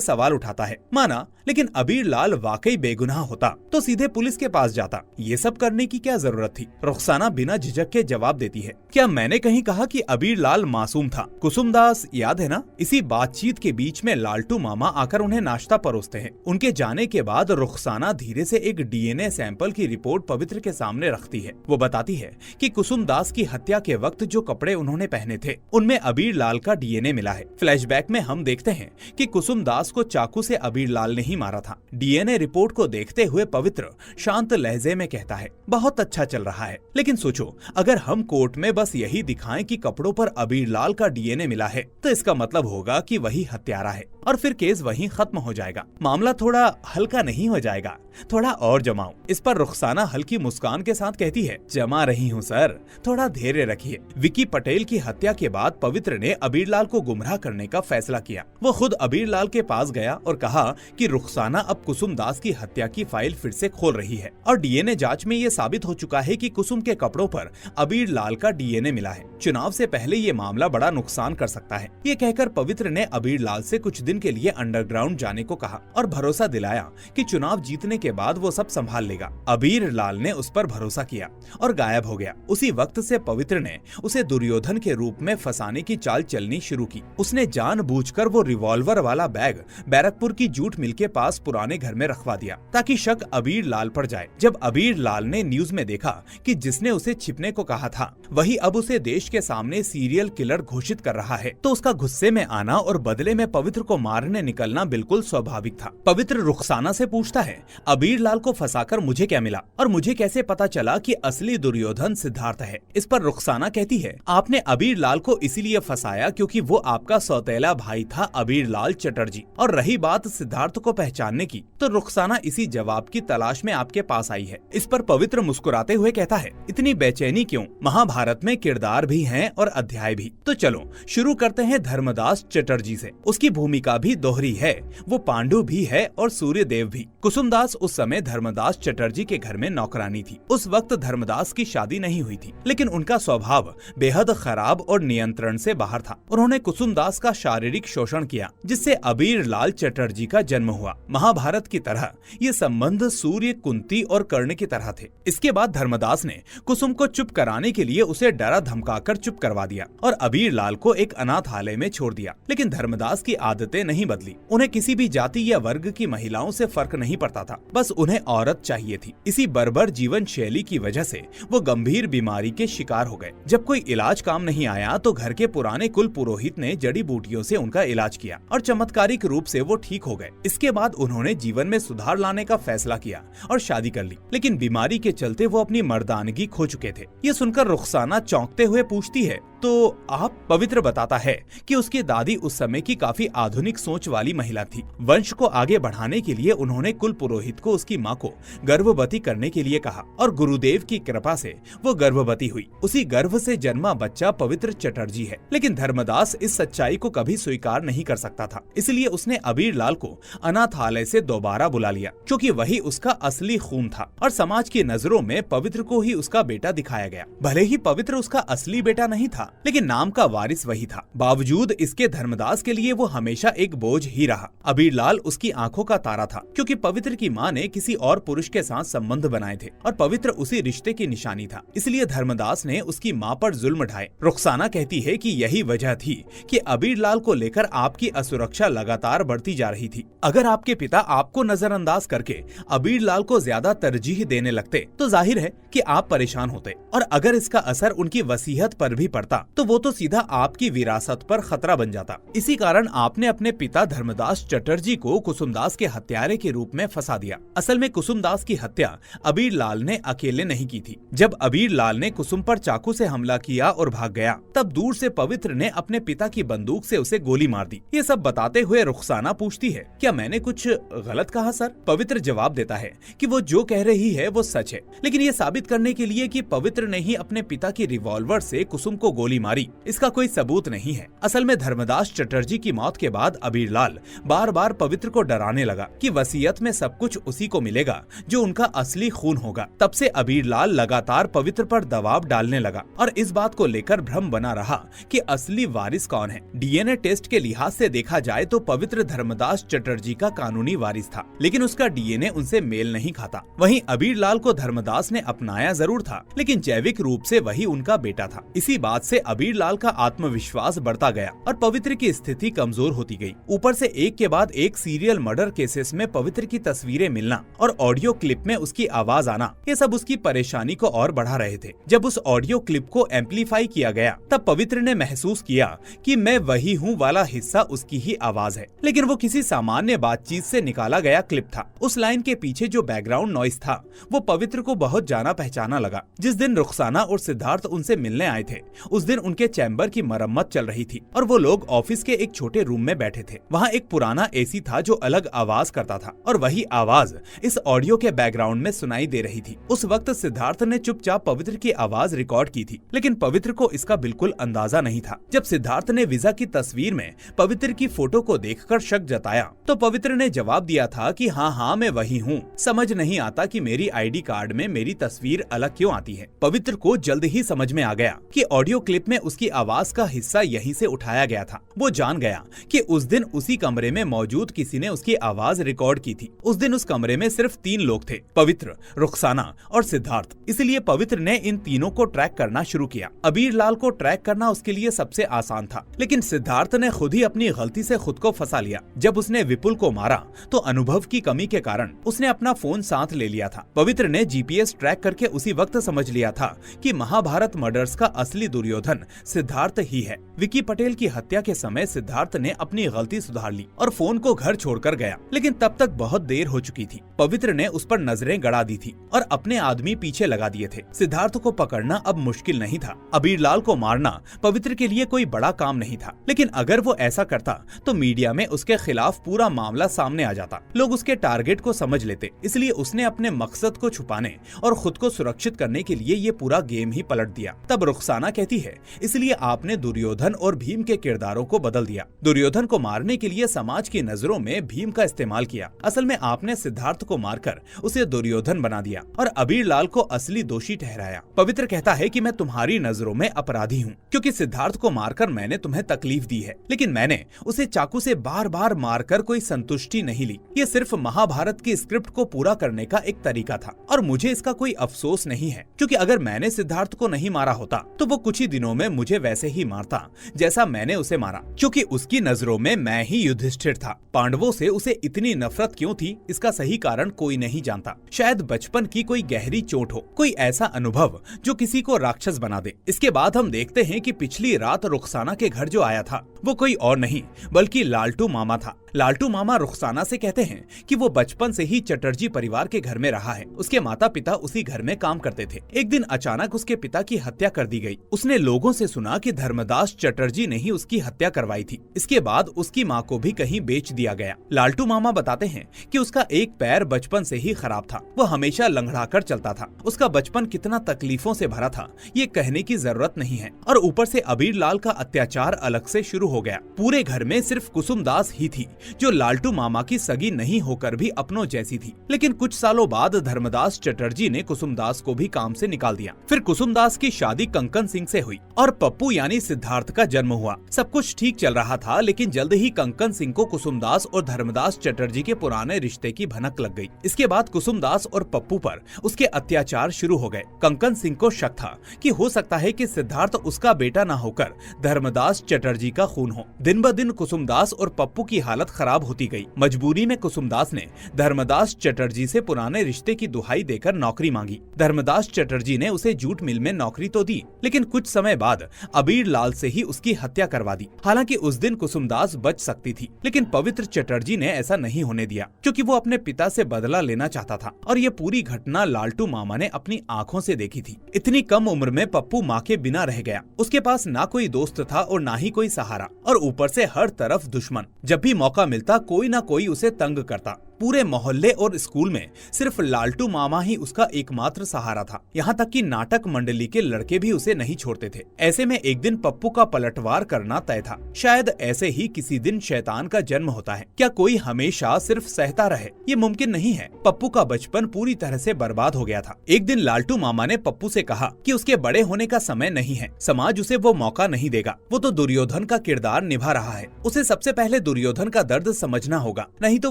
सवाल उठाता है, माना, लेकिन अबीर लाल वाकई बेगुनाह होता तो सीधे पुलिस के पास जाता, ये सब करने की क्या जरूरत थी? रुखसाना बिना झिझक के जवाब देती है, क्या मैंने कहीं कहा कि अबीर लाल मासूम था? कुसुमदास याद है ना? इसी बातचीत के बीच में लालटू मामा आकर उन्हें नाश्ता परोसते हैं। उनके जाने के बाद रुखसाना धीरे से एक डीएनए सैंपल की रिपोर्ट पवित्र के सामने रखती है। वो बताती है कि कुसुमदास की हत्या के वक्त जो कपड़े उन्होंने पहने थे उनमें अबीर लाल का डीएनए मिला है। फ्लैशबैक में हम देखते हैं कि कुसुमदास को चाकू से अबीर लाल ने ही मारा था। डीएनए रिपोर्ट को देखते हुए पवित्र शांत लहजे में कहता है, बहुत अच्छा चल रहा है, लेकिन सोचो अगर हम कोर्ट में बस यही दिखाएं कि कपड़ों पर अबीर लाल का डीएनए मिला है तो इसका मतलब होगा कि वही हत्यारा है और फिर केस वहीं खत्म हो जाएगा। मामला थोड़ा हल्का नहीं हो जाएगा? थोड़ा और जमाओ। इस पर रुखसाना हल्की मुस्कान के साथ कहती है, जमा रही हूँ सर, थोड़ा धैर्य रखिए। विकी पटेल की हत्या के बाद पवित्र ने अबीर लाल को गुमराह करने का फैसला किया। वो खुद अबीर लाल के पास गया और कहा कि रुखसाना अब कुसुम दास की हत्या की फाइल फिर से खोल रही है और डीएनए जांच में ये साबित हो चुका है कि कुसुम के कपड़ों पर अबीर लाल का डीएनए मिला है। चुनाव से पहले ये मामला बड़ा नुकसान कर सकता है। ये कहकर पवित्र ने अबीर लाल से कुछ दिन के लिए अंडरग्राउंड जाने को कहा और भरोसा दिलाया कि चुनाव जीतने के बाद वो सब संभाल लेगा। अबीर लाल ने उस पर भरोसा किया और गायब हो गया। उसी वक्त से पवित्र ने उसे दुर्योधन के रूप में फंसाने की चाल चलनी शुरू की। उसने जानबूझकर देखकर वो रिवॉल्वर वाला बैग बैरकपुर की जूट मिल के पास पुराने घर में रखवा दिया ताकि शक अबीर लाल पर जाए। जब अबीर लाल ने न्यूज में देखा कि जिसने उसे छिपने को कहा था वही अब उसे देश के सामने सीरियल किलर घोषित कर रहा है, तो उसका गुस्से में आना और बदले में पवित्र को मारने निकलना बिल्कुल स्वाभाविक था। पवित्र रुखसाना से पूछता है, अबीर लाल को फंसाकर मुझे क्या मिला और मुझे कैसे पता चला कि असली दुर्योधन सिद्धार्थ है। इस पर रुखसाना कहती है, आपने अबीर लाल को इसीलिए फंसाया क्योंकि वो आपका सौतेला भाई था अबीर लाल चटर्जी। और रही बात सिद्धार्थ को पहचानने की, तो रुखसाना इसी जवाब की तलाश में आपके पास आई है। इस पर पवित्र मुस्कुराते हुए कहता है, इतनी बेचैनी क्यों? महाभारत में किरदार भी हैं और अध्याय भी। तो चलो शुरू करते हैं धर्मदास चटर्जी से। उसकी भूमिका भी दोहरी है, वो पांडु भी है और सूर्यदेव भी। कुसुमदास उस समय धर्मदास चटर्जी के घर में नौकरानी थी। उस वक्त धर्मदास की शादी नहीं हुई थी, लेकिन उनका स्वभाव बेहद खराब और नियंत्रण से बाहर था। उन्होंने कुसुमदास का शारीरिक शोषण किया, जिससे अबीर लाल चटर्जी का जन्म हुआ। महाभारत की तरह ये संबंध सूर्य, कुंती और कर्ण की तरह थे। इसके बाद धर्मदास ने कुसुम को चुप कराने के लिए उसे डरा धमकाकर चुप करवा दिया और अबीर लाल को एक अनाथालय में छोड़ दिया। लेकिन धर्मदास की आदतें नहीं बदली। उन्हें किसी भी जाति या वर्ग की महिलाओं से फर्क नहीं पड़ता था, बस उन्हें औरत चाहिए थी। इसी बर्बर जीवन शैली की वजह से वो गंभीर बीमारी के शिकार हो गए। जब कोई इलाज काम नहीं आया तो घर के पुराने कुल पुरोहित ने जड़ी बूटियों से उनका इलाज किया और चमत्कारिक रूप से वो ठीक हो गए। इसके बाद उन्होंने जीवन में सुधार लाने का फैसला किया और शादी कर ली, लेकिन बीमारी के चलते वो अपनी मर्दानगी खो चुके थे। ये सुनकर रुखसाना चौंकते हुए पूछती है, तो आप? पवित्र बताता है कि उसकी दादी उस समय की काफी आधुनिक सोच वाली महिला थी। वंश को आगे बढ़ाने के लिए उन्होंने कुल पुरोहित को उसकी माँ को गर्भवती करने के लिए कहा और गुरुदेव की कृपा से वो गर्भवती हुई। उसी गर्भ से जन्मा बच्चा पवित्र चटर्जी है। लेकिन धर्मदास इस सच्चाई को कभी स्वीकार नहीं कर सकता था, इसलिए उसने अबीर लाल को अनाथालय से दोबारा बुला लिया, क्योंकि वही उसका असली खून था और समाज की नजरों में पवित्र को ही उसका बेटा दिखाया गया। भले ही पवित्र उसका असली बेटा नहीं था, लेकिन नाम का वारिस वही था। बावजूद इसके धर्मदास के लिए वो हमेशा एक बोझ ही रहा। अबीर लाल उसकी आंखों का तारा था, क्योंकि पवित्र की माँ ने किसी और पुरुष के साथ संबंध बनाए थे और पवित्र उसी रिश्ते की निशानी था। इसलिए धर्मदास ने उसकी माँ पर जुल्म ढाए। रुखसाना कहती है कि यही वजह थी कि अबीर लाल को लेकर आपकी असुरक्षा लगातार बढ़ती जा रही थी। अगर आपके पिता आपको नजरअंदाज करके अबीर लाल को ज्यादा तरजीह देने लगते तो जाहिर है कि आप परेशान होते, और अगर इसका असर उनकी वसीयत पर भी पड़ता तो वो तो सीधा आपकी विरासत पर खतरा बन जाता। इसी कारण आपने अपने पिता धर्मदास चटर्जी को कुसुमदास के हत्यारे के रूप में फंसा दिया। असल में कुसुमदास की हत्या अबीर लाल ने अकेले नहीं की थी। जब अबीर लाल ने कुसुम पर चाकू से हमला किया और भाग गया, तब दूर से पवित्र ने अपने पिता की बंदूक से उसे गोली मार दी। ये सब बताते हुए रुखसाना पूछती है, क्या मैंने कुछ गलत कहा सर? पवित्र जवाब देता है कि वो जो कह रही है वो सच है, लेकिन ये साबित करने के लिए कि पवित्र ने ही अपने पिता की रिवॉल्वर से कुसुम को गोली मारी, इसका कोई सबूत नहीं है। असल में धर्मदास चटर्जी की मौत के बाद अबीर लाल बार बार पवित्र को डराने लगा कि वसीयत में सब कुछ उसी को मिलेगा जो उनका असली खून होगा। तब से अबीर लाल लगातार पवित्र पर दबाव डालने लगा और इस बात को लेकर भ्रम बना रहा कि असली वारिस कौन है। डीएनए टेस्ट के लिहाज से देखा जाए तो पवित्र धर्मदास चटर्जी का कानूनी वारिस था, लेकिन उसका डीएनए उनसे मेल नहीं खाता। वहीं अबीर लाल को धर्मदास ने अपनाया जरूर था, लेकिन जैविक रूप से वही उनका बेटा था। इसी बात से अबीर लाल का आत्मविश्वास बढ़ता गया और पवित्र की स्थिति कमजोर होती गई। ऊपर से एक के बाद एक सीरियल मर्डर केसेस में पवित्र की तस्वीरें मिलना और ऑडियो क्लिप में उसकी आवाज आना, ये सब उसकी परेशानी को और बढ़ा रहे थे। जब उस ऑडियो क्लिप को एम्पलीफाई किया गया, तब पवित्र ने महसूस किया कि मैं वही हूँ वाला हिस्सा उसकी ही आवाज है, लेकिन वो किसी सामान्य बातचीत से निकाला गया क्लिप था। उस लाइन के पीछे जो बैकग्राउंड नॉइस था वो पवित्र को बहुत जाना पहचाना लगा। जिस दिन रुखसाना और सिद्धार्थ उनसे मिलने आए थे, उस दिन उनके चैम्बर की मरम्मत चल रही थी और वो लोग ऑफिस के एक छोटे रूम में बैठे थे। वहाँ एक पुराना एसी था जो अलग आवाज करता था और वही आवाज इस ऑडियो के बैकग्राउंड में सुनाई दे रही थी। उस वक्त सिद्धार्थ ने चुपचाप पवित्र की आवाज रिकॉर्ड की थी, लेकिन पवित्र को इसका बिल्कुल अंदाजा नहीं था। जब सिद्धार्थ ने वीजा की तस्वीर में पवित्र की फोटो को देखकर शक जताया, तो पवित्र ने जवाब दिया था कि हाँ मैं वही हूँ, समझ नहीं आता कि मेरी आईडी कार्ड में मेरी तस्वीर अलग क्यों आती है। पवित्र को जल्द ही समझ में आ गया कि ऑडियो क्लिप टेप में उसकी आवाज का हिस्सा यहीं से उठाया गया था। वो जान गया कि उस दिन उसी कमरे में मौजूद किसी ने उसकी आवाज रिकॉर्ड की थी। उस दिन उस कमरे में सिर्फ 3 लोग थे, पवित्र, रुखसाना और सिद्धार्थ। इसलिए पवित्र ने इन तीनों को ट्रैक करना शुरू किया। अबीर लाल को ट्रैक करना उसके लिए सबसे आसान था, लेकिन सिद्धार्थ ने खुद ही अपनी गलती से खुद को फंसा लिया। जब उसने विपुल को मारा तो अनुभव की कमी के कारण उसने अपना फोन साथ ले लिया था। पवित्र ने जीपीएस ट्रैक करके उसी वक्त समझ लिया था कि महाभारत मर्डर्स का असली दुर्योधन सिद्धार्थ ही है। विकी पटेल की हत्या के समय सिद्धार्थ ने अपनी गलती सुधार ली और फोन को घर छोड़कर गया, लेकिन तब तक बहुत देर हो चुकी थी। पवित्र ने उस पर नजरें गड़ा दी थी और अपने आदमी पीछे लगा दिए थे। सिद्धार्थ को पकड़ना अब मुश्किल नहीं था। अबीर लाल को मारना पवित्र के लिए कोई बड़ा काम नहीं था, लेकिन अगर वो ऐसा करता तो मीडिया में उसके खिलाफ पूरा मामला सामने आ जाता, लोग उसके टारगेट को समझ लेते। इसलिए उसने अपने मकसद को छुपाने और खुद को सुरक्षित करने के लिए ये पूरा गेम ही पलट दिया। तब रुखसाना कहती है, इसलिए आपने दुर्योधन और भीम के किरदारों को बदल दिया। दुर्योधन को मारने के लिए समाज की नजरों में भीम का इस्तेमाल किया। असल में आपने सिद्धार्थ को मारकर उसे दुर्योधन बना दिया और अबीर लाल को असली दोषी ठहराया। पवित्र कहता है कि मैं तुम्हारी नजरों में अपराधी हूँ, क्योंकि सिद्धार्थ को मारकर मैंने तुम्हें तकलीफ दी है, लेकिन मैंने उसे चाकू से बार बार मारकर कोई संतुष्टि नहीं ली। ये सिर्फ महाभारत की स्क्रिप्ट को पूरा करने का एक तरीका था और मुझे इसका कोई अफसोस नहीं है, क्योंकि अगर मैंने सिद्धार्थ को नहीं मारा होता तो वो कुछ ही दिनों में मुझे वैसे ही मारता जैसा मैंने उसे मारा। क्योंकि उसकी नजरों में मैं ही युधिष्ठिर था। पांडवों से उसे इतनी नफरत क्यों थी, इसका सही कारण कोई नहीं जानता। शायद बचपन की कोई गहरी चोट हो, कोई ऐसा अनुभव जो किसी को राक्षस बना दे। इसके बाद हम देखते हैं कि पिछली रात रुखसाना के घर जो आया था वो कोई और नहीं बल्कि लालटू मामा था। लालटू मामा रुखसाना से कहते हैं कि वो बचपन से ही चटर्जी परिवार के घर में रहा है। उसके माता पिता उसी घर में काम करते थे। एक दिन अचानक उसके पिता की हत्या कर दी गई। उसने लोगों से सुना कि धर्मदास चटर्जी ने ही उसकी हत्या करवाई थी। इसके बाद उसकी माँ को भी कहीं बेच दिया गया। लालटू मामा बताते हैं कि उसका एक पैर बचपन से ही खराब था। वो हमेशा लंगड़ाकर चलता था। उसका बचपन कितना तकलीफों से भरा था ये कहने की जरूरत नहीं है। और ऊपर से अबीर लाल का अत्याचार अलग से शुरू हो गया। पूरे घर में सिर्फ कुसुमदास ही थी जो लालटू मामा की सगी नहीं होकर भी अपनों जैसी थी। लेकिन कुछ सालों बाद धर्मदास चटर्जी ने कुसुमदास को भी काम से निकाल दिया। फिर कुसुमदास की शादी कंकन सिंह से हुई और पप्पू यानी सिद्धार्थ का जन्म हुआ। सब कुछ ठीक चल रहा था, लेकिन जल्द ही कंकन सिंह को कुसुमदास और धर्मदास चटर्जी के पुराने रिश्ते की भनक लग गई। इसके बाद कुसुमदास और पप्पू पर उसके अत्याचार शुरू हो गए। कंकन सिंह को शक था कि हो सकता है कि सिद्धार्थ उसका बेटा न होकर धर्मदास चटर्जी का खून हो। दिन ब दिन कुसुमदास और पप्पू की हालत खराब होती गई। मजबूरी में कुसुमदास ने धर्मदास चटर्जी से पुराने रिश्ते की दुहाई देकर नौकरी मांगी। धर्मदास चटर्जी ने उसे जूट मिल में नौकरी तो दी, लेकिन कुछ समय बाद अबीर लाल से ही उसकी हत्या करवा दी। हालांकि उस दिन कुसुमदास बच सकती थी, लेकिन पवित्र चटर्जी ने ऐसा नहीं होने दिया, क्योंकि वो अपने पिता से बदला लेना चाहता था। और ये पूरी घटना लालटू मामा ने अपनी आंखों से देखी थी। इतनी कम उम्र में पप्पू माँ के बिना रह गया। उसके पास ना कोई दोस्त था और ना ही कोई सहारा, और ऊपर से हर तरफ दुश्मन। जब भी मौका मिलता कोई ना कोई उसे तंग करता। पूरे मोहल्ले और स्कूल में सिर्फ लालटू मामा ही उसका एकमात्र सहारा था। यहाँ तक कि नाटक मंडली के लड़के भी उसे नहीं छोड़ते थे। ऐसे में एक दिन पप्पू का पलटवार करना तय था। शायद ऐसे ही किसी दिन शैतान का जन्म होता है। क्या कोई हमेशा सिर्फ सहता रहे? ये मुमकिन नहीं है। पप्पू का बचपन पूरी तरह से बर्बाद हो गया था। एक दिन लालटू मामा ने पप्पू से कहा कि उसके बड़े होने का समय नहीं है, समाज उसे वो मौका नहीं देगा। वो तो दुर्योधन का किरदार निभा रहा है, उसे सबसे पहले दुर्योधन का दर्द समझना होगा, नहीं तो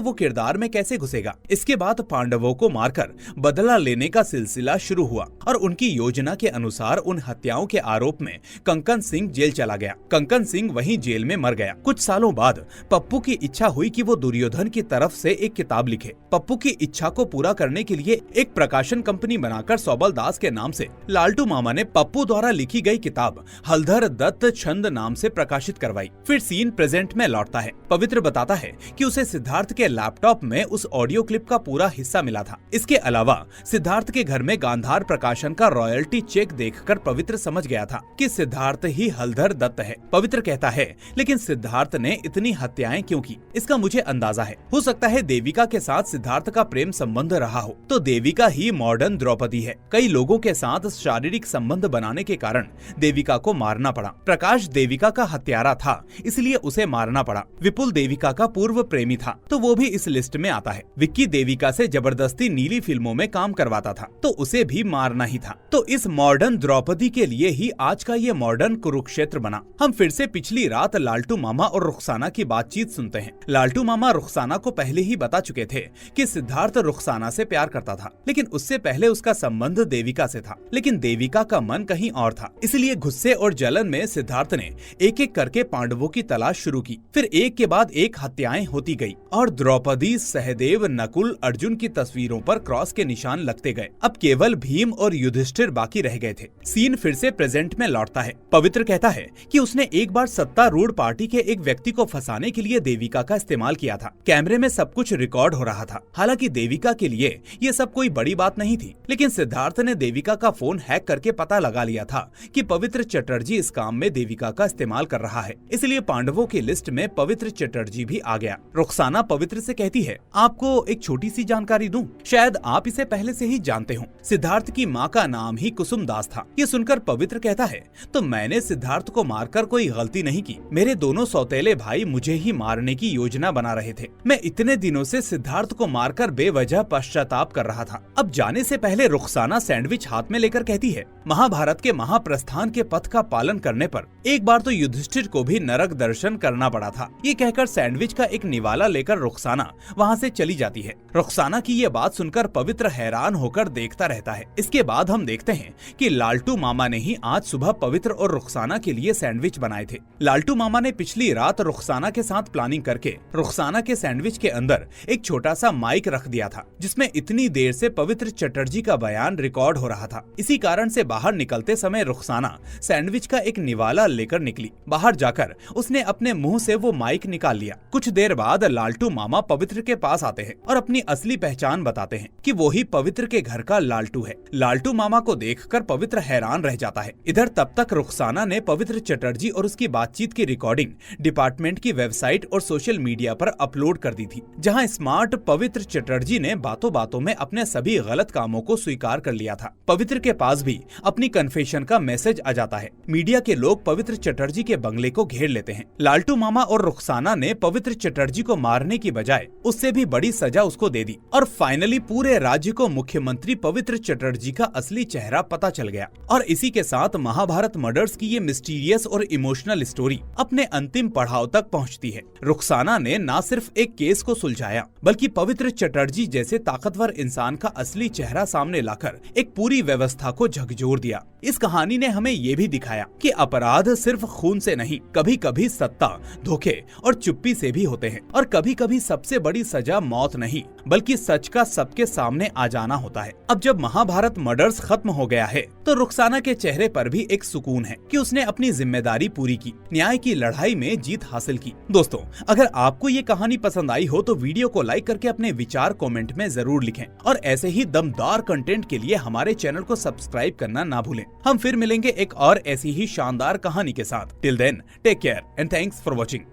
वो किरदार में कैसे घुसेगा। इसके बाद पांडवों को मारकर बदला लेने का सिलसिला शुरू हुआ और उनकी योजना के अनुसार उन हत्याओं के आरोप में कंकन सिंह जेल चला गया। कंकन सिंह वहीं जेल में मर गया। कुछ सालों बाद पप्पू की इच्छा हुई कि वो दुर्योधन की तरफ से एक किताब लिखे। पप्पू की इच्छा को पूरा करने के लिए एक प्रकाशन कंपनी बनाकर सौबल दास के नाम से लालटू मामा ने पप्पू द्वारा लिखी गई किताब हलधर दत्त छंद नाम से प्रकाशित करवाई। फिर सीन प्रेजेंट में लौटता है। पवित्र बताता है कि उसे सिद्धार्थ के लैपटॉप में उस ऑडियो क्लिप का पूरा हिस्सा मिला था। इसके अलावा सिद्धार्थ के घर में गांधार प्रकाशन का रॉयल्टी चेक देखकर पवित्र समझ गया था कि सिद्धार्थ ही हलधर दत्त है। पवित्र कहता है, लेकिन सिद्धार्थ ने इतनी हत्याएं क्यों की? इसका मुझे अंदाजा है। हो सकता है देविका के साथ सिद्धार्थ का प्रेम संबंध रहा हो, तो देविका ही मॉडर्न द्रौपदी है। कई लोगों के साथ शारीरिक संबंध बनाने के कारण देविका को मारना पड़ा। प्रकाश देविका का हत्यारा था, इसलिए उसे मारना पड़ा। विपुल देविका का पूर्व प्रेमी था, तो वो भी इस लिस्ट में आता है। विक्की देविका से जबरदस्ती नीली फिल्मों में काम करवाता था तो उसे भी मारना ही था। तो इस मॉडर्न द्रौपदी के लिए ही आज का ये मॉडर्न कुरुक्षेत्र बना। हम फिर से पिछली रात लालटू मामा और रुखसाना की बातचीत सुनते हैं। लालटू मामा रुखसाना को पहले ही बता चुके थे कि सिद्धार्थ रुखसाना से प्यार करता था, लेकिन उससे पहले उसका संबंध देविका से था। लेकिन देविका का मन कहीं और था, इसलिए गुस्से और जलन में सिद्धार्थ ने एक एक करके पांडवों की तलाश शुरू की। फिर एक के बाद एक हत्याएं होती गई और द्रौपदी, सहदेव, नकुल, अर्जुन की तस्वीरों पर क्रॉस के निशान लगते गए। अब केवल भीम और युधिष्ठिर बाकी रह गए थे। सीन फिर से प्रेजेंट में लौटता है। पवित्र कहता है कि उसने एक बार सत्तारूढ़ पार्टी के एक व्यक्ति को फंसाने के लिए देविका का इस्तेमाल किया था। कैमरे में सब कुछ रिकॉर्ड हो रहा था। हालांकि देविका के लिए ये सब कोई बड़ी बात नहीं थी, लेकिन सिद्धार्थ ने देविका का फोन हैक करके पता लगा लिया था कि पवित्र चटर्जी इस काम में देविका का इस्तेमाल कर रहा है। इसलिए पांडवों की लिस्ट में पवित्र चटर्जी भी आ गया। रुखसाना पवित्र से कहती है, आपको एक छोटी सी जानकारी दूं, शायद आप इसे पहले से ही जानते हो। सिद्धार्थ की माँ का नाम ही कुसुम दास था। ये सुनकर पवित्र कहता है, तो मैंने सिद्धार्थ को मारकर कोई गलती नहीं की। मेरे दोनों सौतेले भाई मुझे ही मारने की योजना बना रहे थे। मैं इतने दिनों से सिद्धार्थ को मारकर बेवजह पश्चाताप कर रहा था। अब जाने से पहले रुखसाना सैंडविच हाथ में लेकर कहती है, महाभारत के महाप्रस्थान के पथ का पालन करने पर एक बार तो युधिष्ठिर को भी नरक दर्शन करना पड़ा था। ये कहकर सैंडविच का एक निवाला लेकर रुखसाना वहाँ से चली जाती है। रुखसाना की ये बात सुनकर पवित्र हैरान होकर देखता रहता है। इसके बाद हम देखते हैं कि लालटू मामा ने ही आज सुबह पवित्र और रुखसाना के लिए सैंडविच बनाए थे। लालटू मामा ने पिछली रात रुखसाना के साथ प्लानिंग करके रुखसाना के सैंडविच के अंदर एक छोटा सा माइक रख दिया था, जिसमें इतनी देर से पवित्र चटर्जी का बयान रिकॉर्ड हो रहा था। इसी कारण से बाहर निकलते समय रुखसाना सैंडविच का एक निवाला लेकर निकली। बाहर जाकर उसने अपने मुंह से वो माइक निकाल लिया। कुछ देर बाद लालटू मामा पवित्र के पास आते हैं और अपनी असली पहचान बताते हैं कि वो ही पवित्र के घर का लालटू है। लालटू मामा को देखकर पवित्र हैरान रह जाता है। इधर तब तक रुखसाना ने पवित्र चटर्जी और उसकी बातचीत की रिकॉर्डिंग डिपार्टमेंट की वेबसाइट और सोशल मीडिया पर अपलोड कर दी थी, जहां स्मार्ट पवित्र चटर्जी ने बातों बातों में अपने सभी गलत कामों को स्वीकार कर लिया था। पवित्र के पास भी अपनी कन्फेशन का मैसेज आ जाता है। मीडिया के लोग पवित्र चटर्जी के बंगले को घेर लेते हैं। लालटू मामा और रुखसाना ने पवित्र चटर्जी को मारने की बजाय उससे भी बड़ी सजा उसको दे दी और फाइनली पूरे राज्य को मुख्यमंत्री पवित्र चटर्जी का असली चेहरा पता चल गया। और इसी के साथ महाभारत मर्डर्स की ये मिस्टीरियस और इमोशनल स्टोरी अपने अंतिम पड़ाव तक पहुंचती है। रुखसाना ने न सिर्फ एक केस को सुलझाया, बल्कि पवित्र चटर्जी जैसे ताकतवर इंसान का असली चेहरा सामने लाकर एक पूरी व्यवस्था को झकझोर दिया। इस कहानी ने हमें ये भी दिखाया कि अपराध सिर्फ खून से नहीं, कभी कभी सत्ता, धोखे और चुप्पी से भी होते हैं। और कभी कभी सबसे बड़ी सजा मौत नहीं, बल्कि सच का सबके सामने आ जाना होता है। अब जब महाभारत मर्डर्स खत्म हो गया है, तो रुखसाना के चेहरे पर भी एक सुकून है कि उसने अपनी जिम्मेदारी पूरी की, न्याय की लड़ाई में जीत हासिल की। दोस्तों, अगर आपको ये कहानी पसंद आई हो तो वीडियो को लाइक करके अपने विचार कमेंट में जरूर लिखें और ऐसे ही दमदार कंटेंट के लिए हमारे चैनल को सब्सक्राइब करना ना भूलें। हम फिर मिलेंगे एक और ऐसी ही शानदार कहानी के साथ। Till then, take care and thanks for watching.